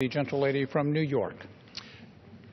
The gentlelady from New York.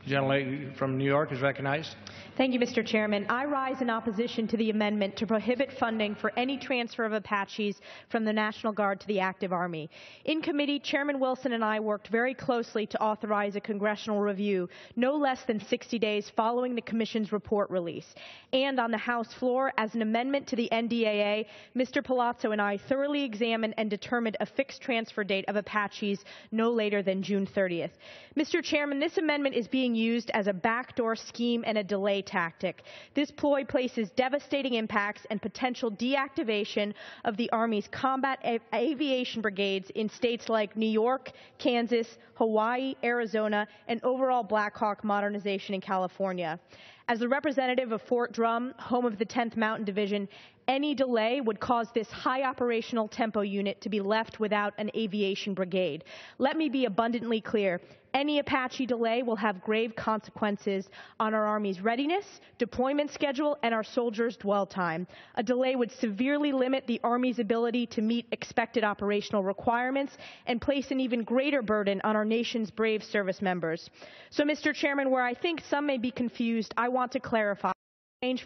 The gentlelady from New York is recognized. Thank you, Mr. Chairman. I rise in opposition to the amendment to prohibit funding for any transfer of Apaches from the National Guard to the active Army. In committee, Chairman Wilson and I worked very closely to authorize a congressional review no less than 60 days following the Commission's report release. And on the House floor, as an amendment to the NDAA, Mr. Palazzo and I thoroughly examined and determined a fixed transfer date of Apaches no later than June 30th. Mr. Chairman, this amendment is being used as a backdoor scheme and a delay tactic. This ploy places devastating impacts and potential deactivation of the Army's combat aviation brigades in states like New York, Kansas, Hawaii, Arizona, and overall Black Hawk modernization in California. As the representative of Fort Drum, home of the 10th Mountain Division, any delay would cause this high operational tempo unit to be left without an aviation brigade. Let me be abundantly clear. Any Apache delay will have grave consequences on our Army's readiness, deployment schedule, and our soldiers' dwell time. A delay would severely limit the Army's ability to meet expected operational requirements and place an even greater burden on our nation's brave service members. So, Mr. Chairman, where I think some may be confused, I want to clarify.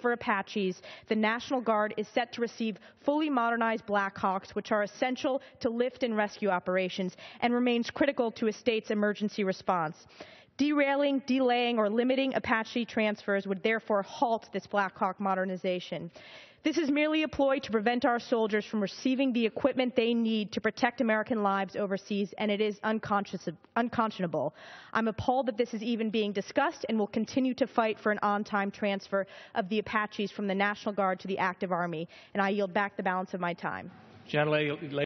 For Apaches, the National Guard is set to receive fully modernized Black Hawks, which are essential to lift and rescue operations and remains critical to a state's emergency response. Derailing, delaying, or limiting Apache transfers would therefore halt this Black Hawk modernization. This is merely a ploy to prevent our soldiers from receiving the equipment they need to protect American lives overseas, and it is unconscionable. I'm appalled that this is even being discussed and will continue to fight for an on-time transfer of the Apaches from the National Guard to the active Army. And I yield back the balance of my time. Gentlelady